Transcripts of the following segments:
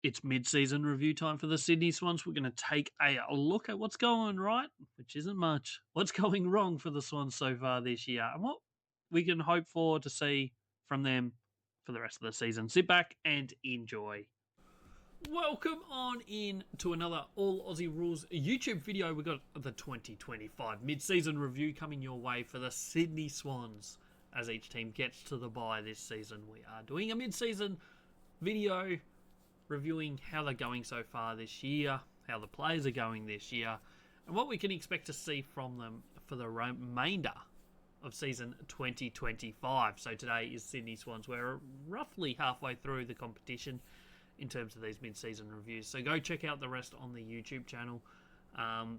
It's mid-season review time for the Sydney Swans. We're going to take a look at what's going right, which isn't much, what's going wrong for the Swans so far this year, and what we can hope for to see from them for the rest of the season. Sit back and enjoy. Welcome on in to another All Aussie Rules YouTube video. We've got the 2025 mid-season review coming your way for the Sydney Swans. As each team gets to the bye this season, we are doing a mid-season video reviewing how they're going so far this year, how the players are going this year, and what we can expect to see from them for the remainder of season 2025. So today is Sydney Swans. We're roughly halfway through the competition in terms of these mid-season reviews. So go check out the rest on the YouTube channel.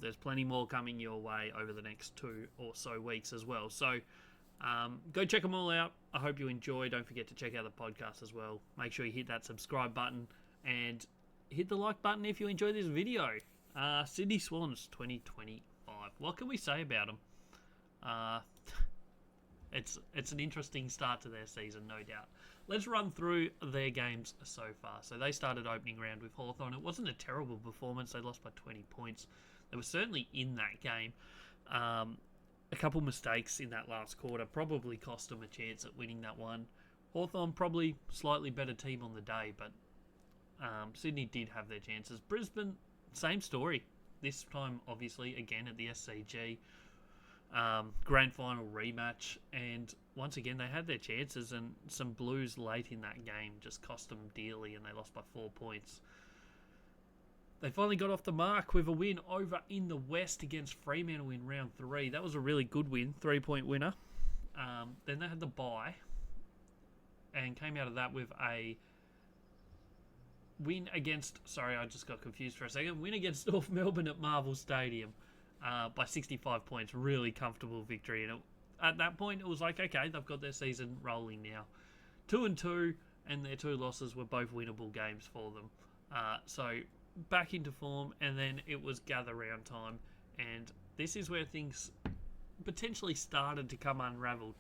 There's plenty more coming your way over the next 2 or so weeks as well. So go check them all out. I hope you enjoy. Don't forget to check out the podcast as well. Make sure you hit that subscribe button and hit the like button if you enjoy this video. Sydney Swans 2025. What can we say about them? It's an interesting start to their season, no doubt. Let's run through their games so far. So they started opening round with Hawthorn. It wasn't a terrible performance. They lost by 20 points. They were certainly in that game. A couple mistakes in that last quarter probably cost them a chance at winning that one. Hawthorn probably slightly better team on the day, but Sydney did have their chances. Brisbane, same story. This time, obviously, again at the SCG. Grand final rematch, and once again they had their chances, and some blues late in that game just cost them dearly, and they lost by 4 points. They finally got off the mark with a win over in the West against Fremantle in round 3. That was a really good win, 3-point winner. Then they had the bye and came out of that with a win against, sorry, I just got confused for a second, win against North Melbourne at Marvel Stadium by 65 points. Really comfortable victory. And at that point, it was like, okay, they've got their season rolling now. 2-2, and their 2 losses were both winnable games for them. So back into form, and then it was gather round time. And this is where things potentially started to come unravelled.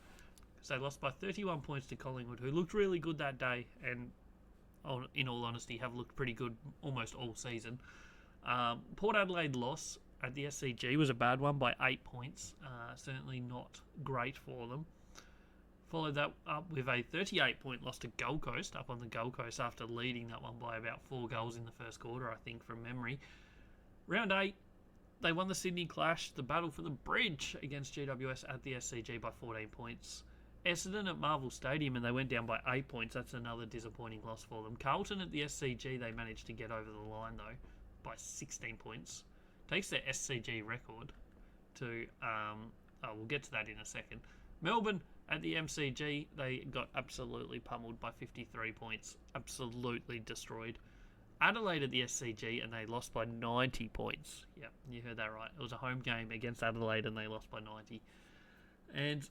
So they lost by 31 points to Collingwood, who looked really good that day, and in all honesty, have looked pretty good almost all season. Port Adelaide loss at the SCG was a bad one by 8 points. Certainly not great for them. Followed that up with a 38-point loss to Gold Coast, up on the Gold Coast after leading that one by about 4 goals in the first quarter, I think, from memory. Round 8, they won the Sydney Clash, the battle for the bridge against GWS at the SCG by 14 points. Essendon at Marvel Stadium, and they went down by 8 points. That's another disappointing loss for them. Carlton at the SCG, they managed to get over the line, though, by 16 points. Takes their SCG record to, we'll get to that in a second. Melbourne at the MCG, they got absolutely pummeled by 53 points. Absolutely destroyed. Adelaide at the SCG, and they lost by 90 points. Yep, you heard that right. It was a home game against Adelaide, and they lost by 90. And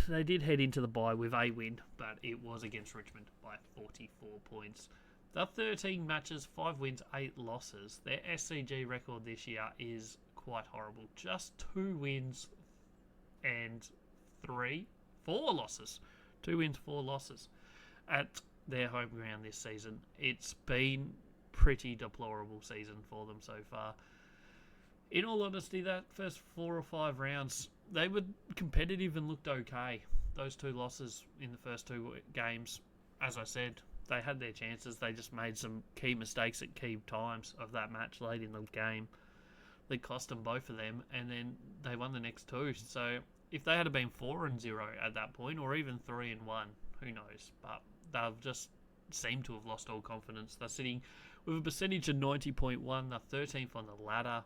they did head into the bye with a win, but it was against Richmond by 44 points. They're 13 matches, 5 wins, 8 losses. Their SCG record this year is quite horrible. Just 2 wins and 4 losses. 2 wins, 4 losses at their home ground this season. It's been pretty deplorable season for them so far. In all honesty, that first 4 or 5 rounds, they were competitive and looked okay. Those 2 losses in the first 2 games, as I said, they had their chances. They just made some key mistakes at key times of that match late in the game. They cost them, both of them, and then they won the next 2. So if they had been 4-0 at that point, or even 3-1, who knows? But they've just seemed to have lost all confidence. They're sitting with a percentage of 90.1. They're 13th on the ladder.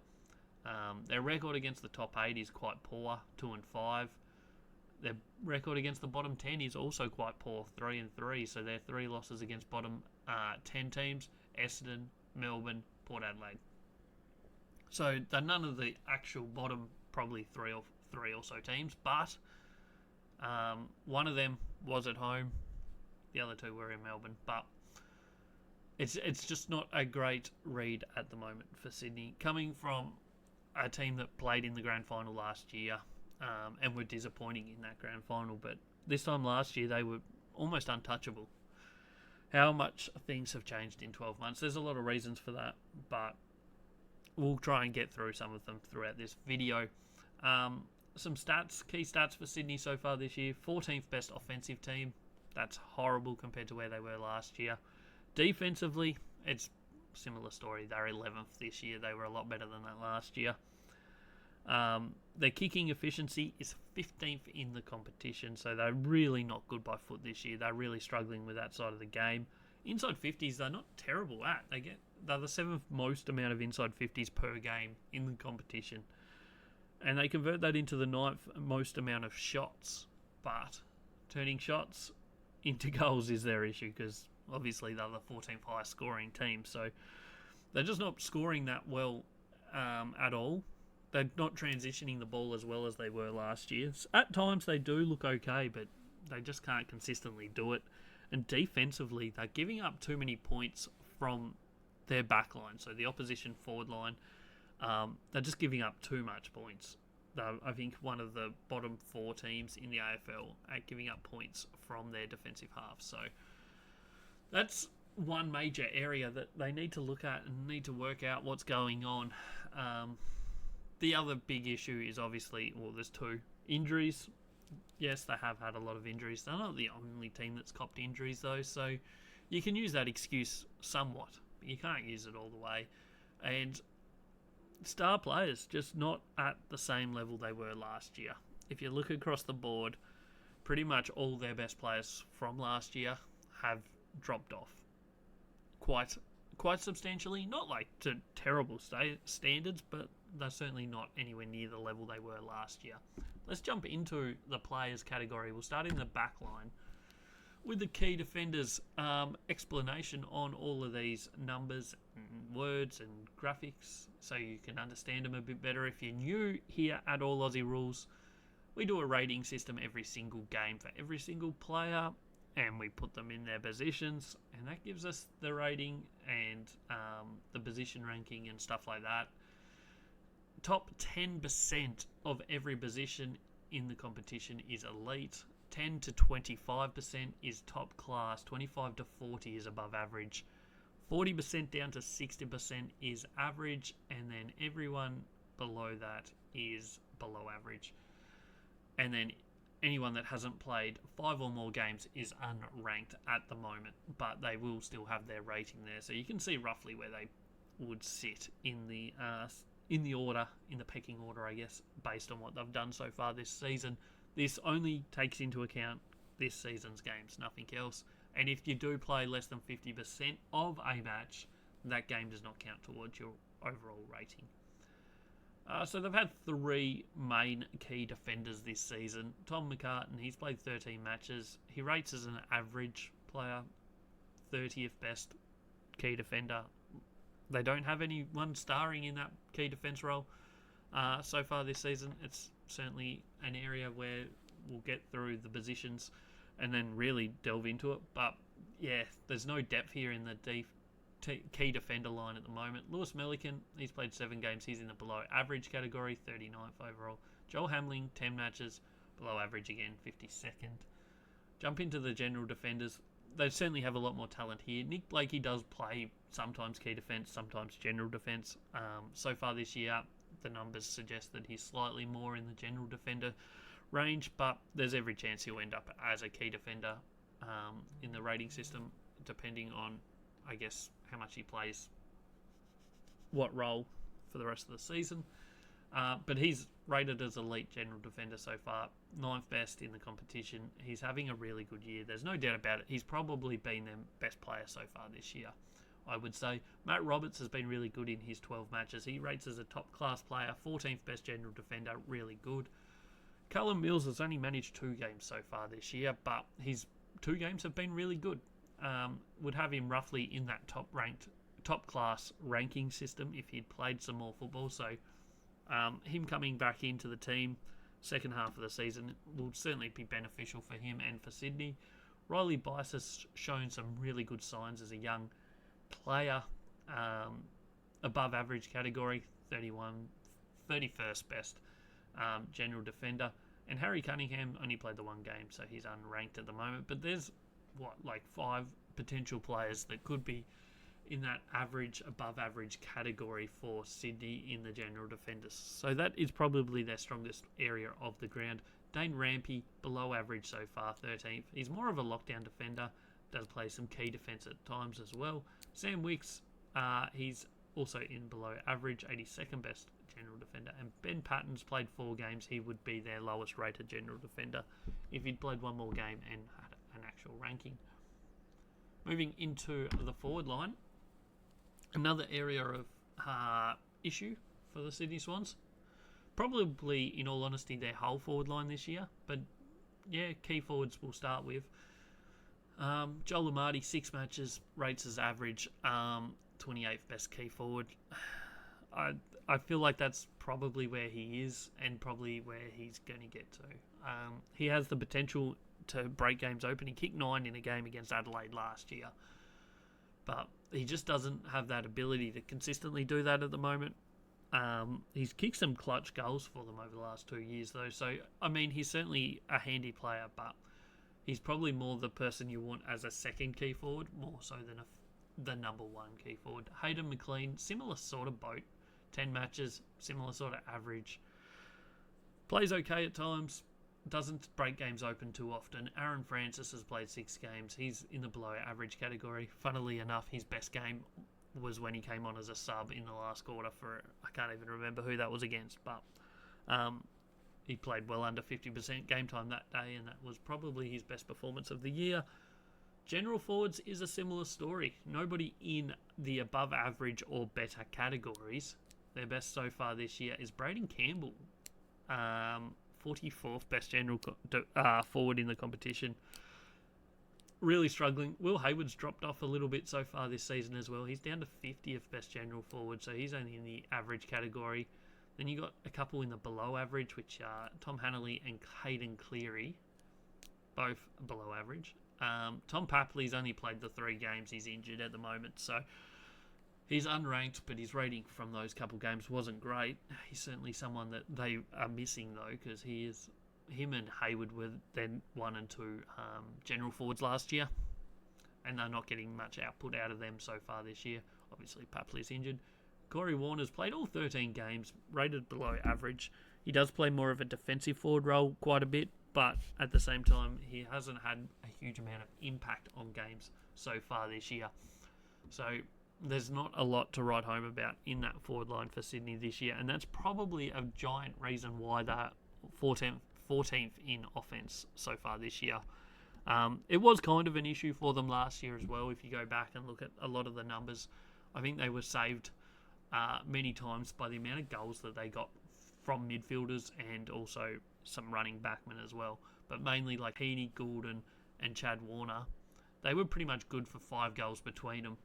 Their record against the top 8 is quite poor, 2-5. Their record against the bottom 10 is also quite poor, 3-3. So their 3 losses against bottom 10 teams: Essendon, Melbourne, Port Adelaide. So they're none of the actual bottom, probably 3 or so teams, but one of them was at home. The other 2 were in Melbourne, but it's just not a great read at the moment for Sydney, coming from a team that played in the grand final last year and were disappointing in that grand final. But this time last year, they were almost untouchable. how much things have changed in 12 months. There's a lot of reasons for that, but we'll try and get through some of them throughout this video. Some stats, key stats for Sydney so far this year. 14th best offensive team. That's horrible compared to where they were last year. Defensively, it's a similar story. They're 11th this year. They were a lot better than that last year. Their kicking efficiency is 15th in the competition, so they're really not good by foot this year. They're really struggling with that side of the game. Inside 50s, they're not terrible at. They're the 7th most amount of inside 50s per game in the competition. And they convert that into the 9th most amount of shots. But turning shots into goals is their issue, because obviously they're the 14th highest scoring team. So they're just not scoring that well at all. They're not transitioning the ball as well as they were last year. At times they do look okay, but they just can't consistently do it. And defensively, they're giving up too many points from their back line. So the opposition forward line, they're just giving up too much points. They're, I think, one of the bottom 4 teams in the AFL at giving up points from their defensive half. So that's one major area that they need to look at and need to work out what's going on. The other big issue is obviously, well, there's 2 injuries. Yes, they have had a lot of injuries. They're not the only team that's copped injuries, though, so you can use that excuse somewhat, but you can't use it all the way. And star players just not at the same level they were last year. If you look across the board, pretty much all their best players from last year have dropped off quite substantially. Not like to terrible standards, but they're certainly not anywhere near the level they were last year. Let's jump into the players category. We'll start in the back line with the key defenders. Explanation on all of these numbers and words and graphics so you can understand them a bit better. If you're new here at All Aussie Rules, we do a rating system every single game for every single player, and we put them in their positions, and that gives us the rating and the position ranking and stuff like that. Top 10% of every position in the competition is elite. 10 to 25% is top class. 25 to 40 is above average. 40% down to 60% is average, and then everyone below that is below average. And then anyone that hasn't played 5 or more games is unranked at the moment, but they will still have their rating there. So you can see roughly where they would sit in the order, in the pecking order, I guess, based on what they've done so far this season. This only takes into account this season's games, nothing else. And if you do play less than 50% of a match, that game does not count towards your overall rating. So they've had 3 main key defenders this season. Tom McCartan, he's played 13 matches. He rates as an average player, 30th best key defender. They don't have anyone starring in that key defence role so far this season. It's certainly an area where we'll get through the positions and then really delve into it. But yeah, there's no depth here in the key defender line at the moment. Lewis Milliken, he's played 7 games. He's in the below average category, 39th overall. Joel Hamling, 10 matches, below average again, 52nd. Jump into the general defenders. They certainly have a lot more talent here. Nick Blakey does play sometimes key defence, sometimes general defence. So far this year, the numbers suggest that he's slightly more in the general defender range, but there's every chance he'll end up as a key defender in the rating system, depending on, I guess, how much he plays, what role for the rest of the season. But he's rated as elite general defender so far, 9th best in the competition. He's having a really good year. There's no doubt about it. He's probably been their best player so far this year, I would say. Matt Roberts has been really good in his 12 matches. He rates as a top class player, 14th best general defender, really good. Callum Mills has only managed 2 games so far this year, but his 2 games have been really good. Would have him roughly in that top class ranking system if he'd played some more football. So him coming back into the team second half of the season will certainly be beneficial for him and for Sydney. Riley Bice has shown some really good signs as a young player, above average category, 31st best general defender. And Harry Cunningham only played the 1 game, so he's unranked at the moment. But there's 5 potential players that could be in that average, above average category for Sydney in the general defenders. So that is probably their strongest area of the ground. Dane Rampy, below average so far, 13th. He's more of a lockdown defender, does play some key defence at times as well. Sam Wicks, he's also in below average, 82nd best general defender. And Ben Patton's played 4 games. He would be their lowest rated general defender if he'd played one more game and had an actual ranking. Moving into the forward line, another area of issue for the Sydney Swans. Probably, in all honesty, their whole forward line this year. But yeah, key forwards we'll start with. Joel Amartey, 6 matches, rates as average, 28th best key forward. I feel like that's probably where he is and probably where he's going to get to. He has the potential to break games open. He kicked 9 in a game against Adelaide last year. But he just doesn't have that ability to consistently do that at the moment. He's kicked some clutch goals for them over the last 2 years, though. So, I mean, he's certainly a handy player, but he's probably more the person you want as a second key forward, more so than the number 1 key forward. Hayden McLean, similar sort of boat. 10 matches, similar sort of average. Plays okay at times. Doesn't break games open too often. Aaron Francis has played 6 games. He's in the below average category. Funnily enough, his best game was when he came on as a sub in the last quarter for, I can't even remember who that was against, but he played well under 50% game time that day, and that was probably his best performance of the year. General forwards is a similar story. Nobody in the above average or better categories. Their best so far this year is Braden Campbell, 44th best general forward in the competition. Really struggling. Will Hayward's dropped off a little bit so far this season as well. He's down to 50th best general forward, so he's only in the average category. Then you got a couple in the below average, which are Tom Hanley and Hayden Cleary, both below average. Tom Papley's only played the 3 games. He's injured at the moment, so he's unranked, but his rating from those couple games wasn't great. He's certainly someone that they are missing, though, because him and Hayward were then 1 and 2 general forwards last year, and they're not getting much output out of them so far this year. Obviously, Papley's injured. Corey Warner's played all 13 games, rated below average. He does play more of a defensive forward role quite a bit, but at the same time, he hasn't had a huge amount of impact on games so far this year. So there's not a lot to write home about in that forward line for Sydney this year, and that's probably a giant reason why they're 14th in offence so far this year. It was kind of an issue for them last year as well. If you go back and look at a lot of the numbers, I think they were saved many times by the amount of goals that they got from midfielders and also some running backmen as well. But mainly like Heaney, Goulden and Chad Warner, they were pretty much good for 5 goals between them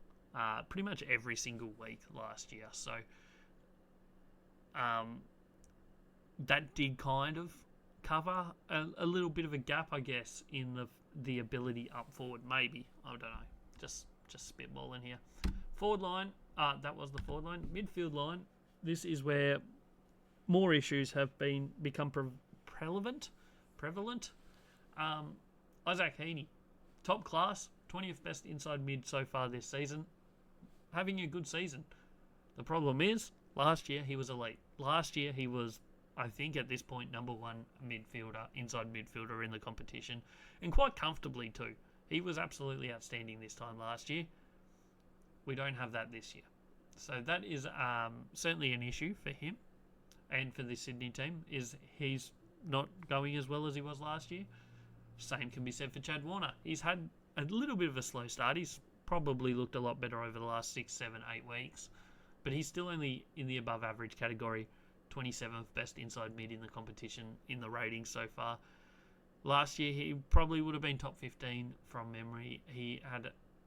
pretty much every single week last year. So that did kind of cover a little bit of a gap, I guess, in the ability up forward. Maybe, I don't know, just spitballing here. Forward line, that was the forward line. Midfield line, this is where more issues have become prevalent. Isaac Heaney, top class, 20th best inside mid so far this season, having a good season. The problem is, last year he was elite. Last year he was, I think at this point, number 1 inside midfielder in the competition, and quite comfortably too. He was absolutely outstanding this time last year. We don't have that this year. So that is certainly an issue for him and for the Sydney team, is he's not going as well as he was last year. Same can be said for Chad Warner. He's had a little bit of a slow start. He's probably looked a lot better over the last 6, 7, 8 weeks. But he's still only in the above average category, 27th best inside mid in the competition in the ratings so far. Last year he probably would have been top 15 from memory.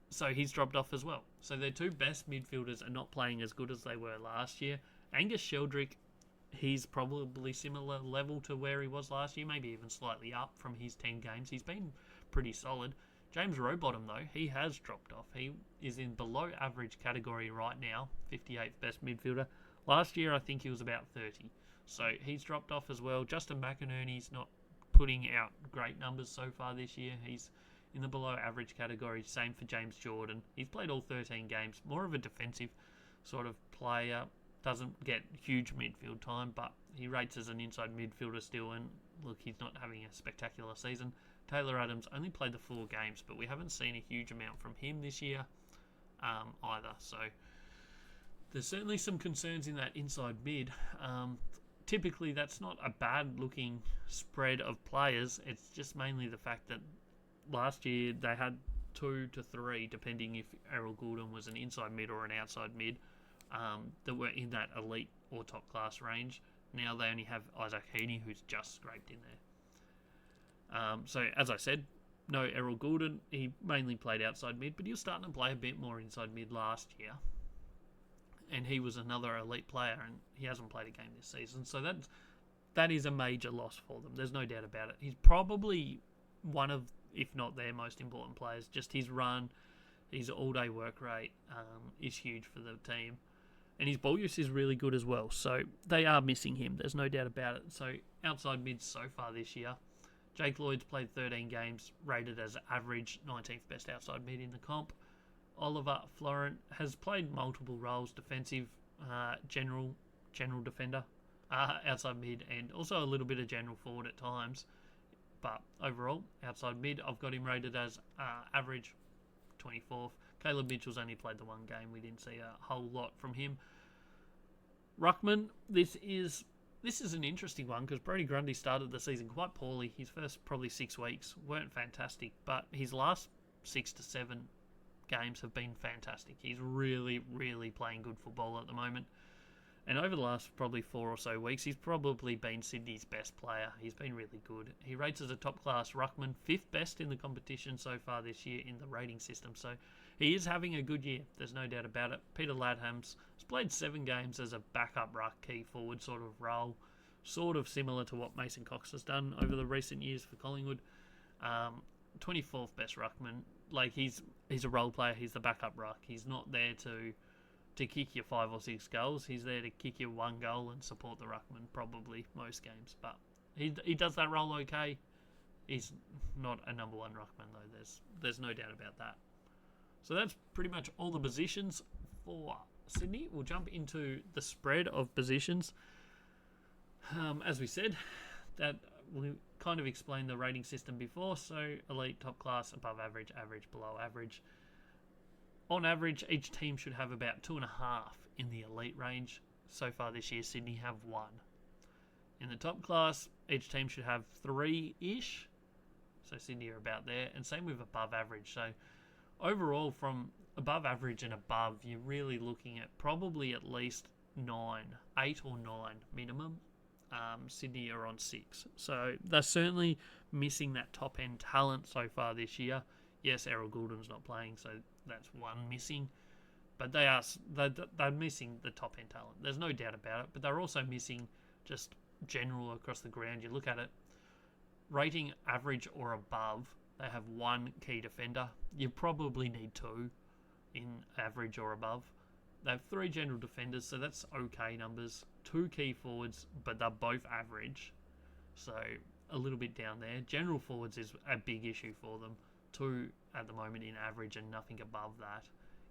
So he's dropped off as well. So their 2 best midfielders are not playing as good as they were last year. Angus Sheldrick, he's probably similar level to where he was last year, maybe even slightly up from his 10 games. He's been pretty solid. James Rowbottom, though, he has dropped off. He is in below average category right now, 58th best midfielder. Last year, I think he was about 30. So he's dropped off as well. Justin McInerney's not putting out great numbers so far this year. He's in the below average category. Same for James Jordan. He's played all 13 games. More of a defensive sort of player. Doesn't get huge midfield time, but he rates as an inside midfielder still. And look, he's not having a spectacular season. Taylor Adams only played the 4 games, but we haven't seen a huge amount from him this year either. So there's certainly some concerns in that inside mid. Typically, that's not a bad-looking spread of players. It's just mainly the fact that last year they had 2 to 3, depending if Errol Goulden was an inside mid or an outside mid, that were in that elite or top-class range. Now they only have Isaac Heaney, who's just scraped in there. So, as I said, no Errol Goulden. He mainly played outside mid, but he was starting to play a bit more inside mid last year. And he was another elite player, and he hasn't played a game this season. So that is a major loss for them. There's no doubt about it. He's probably one of, if not their most important players. Just his run, his all-day work rate is huge for the team. And his ball use is really good as well. So they are missing him. There's no doubt about it. So outside mids so far this year, Jake Lloyd's played 13 games, rated as average, 19th best outside mid in the comp. Oliver Florent has played multiple roles: defensive, general defender, outside mid, and also a little bit of general forward at times. But overall, outside mid, I've got him rated as average, 24th. Caleb Mitchell's only played the 1 game. We didn't see a whole lot from him. Ruckman, this is an interesting one because Brodie Grundy started the season quite poorly. His first probably 6 weeks weren't fantastic, but his last 6 to 7 games have been fantastic. He's really, really playing good football at the moment. And over the last probably 4 or so weeks, he's probably been Sydney's best player. He's been really good. He rates as a top-class ruckman, 5th best in the competition so far this year in the rating system. So he is having a good year. There's no doubt about it. Peter Ladham's played 7 games as a backup ruck, key forward sort of role. Sort of similar to what Mason Cox has done over the recent years for Collingwood. 24th best ruckman. Like, he's a role player. He's the backup ruck. He's not there to kick you 5 or 6 goals. He's there to kick you 1 goal and support the ruckman probably most games. But he does that role okay. He's not a number 1 ruckman though. There's no doubt about that. So that's pretty much all the positions for Sydney. We'll jump into the spread of positions. As we said, that we kind of explained the rating system before. So elite, top class, above average, average, below average. On average, each team should have about 2.5 in the elite range. So far this year, Sydney have 1. In the top class, each team should have 3-ish. So Sydney are about there. And same with above average. So overall, from above average and above, you're really looking at probably at least 9, 8 or 9 minimum. Sydney are on 6. So they're certainly missing that top-end talent so far this year. Yes, Errol Goulden's not playing, so that's 1 missing. But they're missing the top-end talent. There's no doubt about it. But they're also missing just general across the ground. You look at it, rating average or above, they have 1 key defender. You probably need 2 in average or above. They have 3 general defenders, so that's okay numbers. 2 key forwards, but they're both average. So a little bit down there. General forwards is a big issue for them. 2 at the moment in average and nothing above that.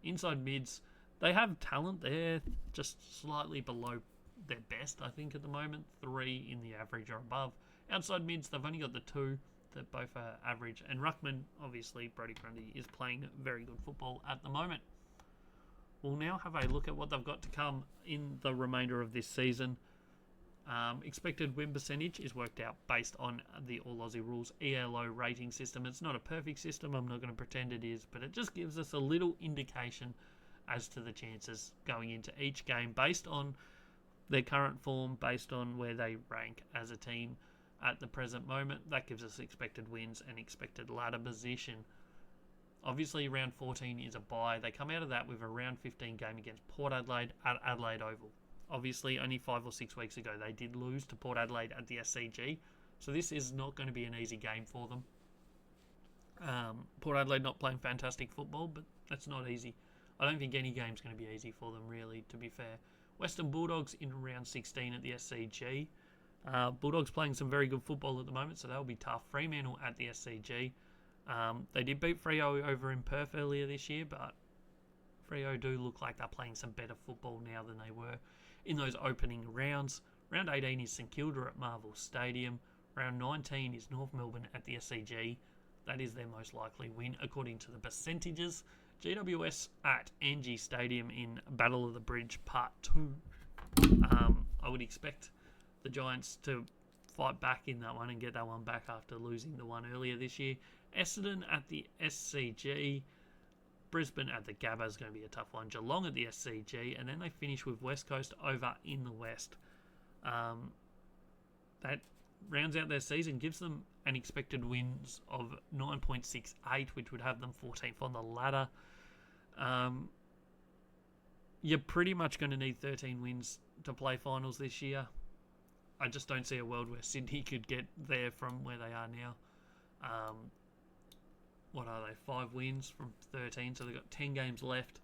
Inside mids, they have talent there, just slightly below their best, I think, at the moment. 3 in the average or above. Outside mids, they've only got the 2 that both are average. And ruckman, obviously, Brodie Grundy is playing very good football at the moment. We'll now have a look at what they've got to come in the remainder of this season. Expected win percentage is worked out based on the All Aussie Rules ELO rating system. It's not a perfect system, I'm not going to pretend it is, but it just gives us a little indication as to the chances going into each game based on their current form, based on where they rank as a team at the present moment. That gives us expected wins and expected ladder position. Obviously, round 14 is a bye. They come out of that with a round 15 game against Port Adelaide at Adelaide Oval. Obviously, only 5 or 6 weeks ago, they did lose to Port Adelaide at the SCG. So this is not going to be an easy game for them. Port Adelaide not playing fantastic football, but that's not easy. I don't think any game's going to be easy for them, really, to be fair. Western Bulldogs in round 16 at the SCG. Bulldogs playing some very good football at the moment, so that'll be tough. Fremantle at the SCG. They did beat Freo over in Perth earlier this year, but Freo do look like they're playing some better football now than they were in those opening rounds. Round 18 is St Kilda at Marvel Stadium. Round 19 is North Melbourne at the SCG. That is their most likely win according to the percentages. GWS at Angie Stadium in Battle of the Bridge Part 2. I would expect the Giants to fight back in that one and get that one back after losing the one earlier this year. Essendon at the SCG. Brisbane at the Gabba is going to be a tough one. Geelong at the SCG. And then they finish with West Coast over in the West. That rounds out their season, gives them an expected wins of 9.68, which would have them 14th on the ladder. You're pretty much going to need 13 wins to play finals this year. I just don't see a world where Sydney could get there from where they are now. What are they? 5 wins from 13, so they've got 10 games left.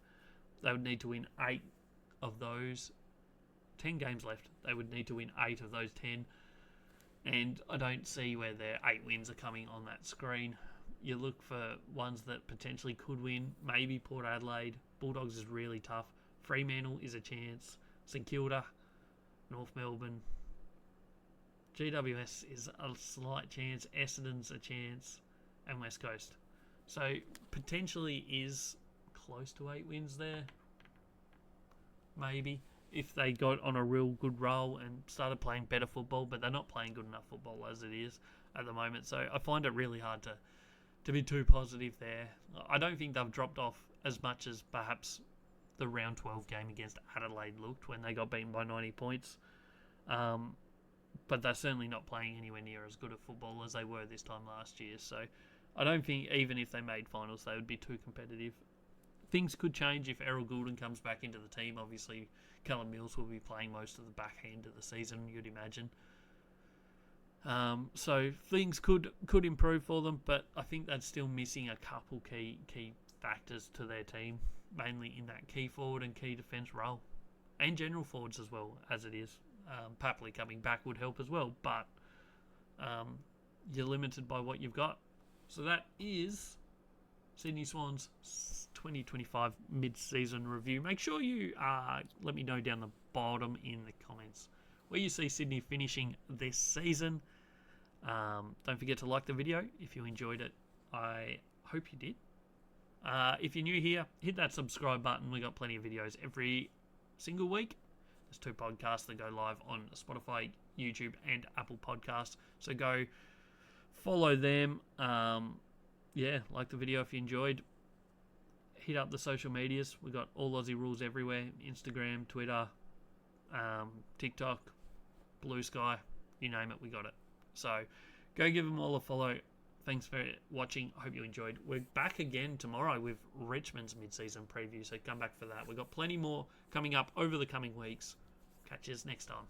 They would need to win 8 of those. 10 games left. They would need to win 8 of those 10. And I don't see where their 8 wins are coming on that screen. You look for ones that potentially could win. Maybe Port Adelaide. Bulldogs is really tough. Fremantle is a chance. St Kilda, North Melbourne. GWS is a slight chance. Essendon's a chance. And West Coast. So potentially is close to 8 wins there. Maybe. If they got on a real good roll and started playing better football, but they're not playing good enough football as it is at the moment. So I find it really hard to be too positive there. I don't think they've dropped off as much as perhaps the round 12 game against Adelaide looked when they got beaten by 90 points. But they're certainly not playing anywhere near as good a football as they were this time last year. So I don't think even if they made finals, they would be too competitive. Things could change if Errol Goulden comes back into the team. Obviously, Callum Mills will be playing most of the back end of the season, you'd imagine. So things could improve for them, but I think they're still missing a couple key factors to their team, mainly in that key forward and key defence role, and general forwards as well, as it is. Papley coming back would help as well, but you're limited by what you've got. So that is Sydney Swans 2025 mid-season review. Make sure you let me know down the bottom in the comments where you see Sydney finishing this season. Don't forget to like the video if you enjoyed it. I hope you did. If you're new here, hit that subscribe button. We got plenty of videos every single week. There's 2 podcasts that go live on Spotify, YouTube, and Apple Podcasts. So go follow them. Like the video if you enjoyed. Hit up the social medias. We got all Aussie Rules everywhere. Instagram, Twitter, TikTok, Blue Sky, you name it, we got it. So go give them all a follow. Thanks for watching. I hope you enjoyed. We're back again tomorrow with Richmond's mid-season preview, so come back for that. We've got plenty more coming up over the coming weeks. Catch you next time.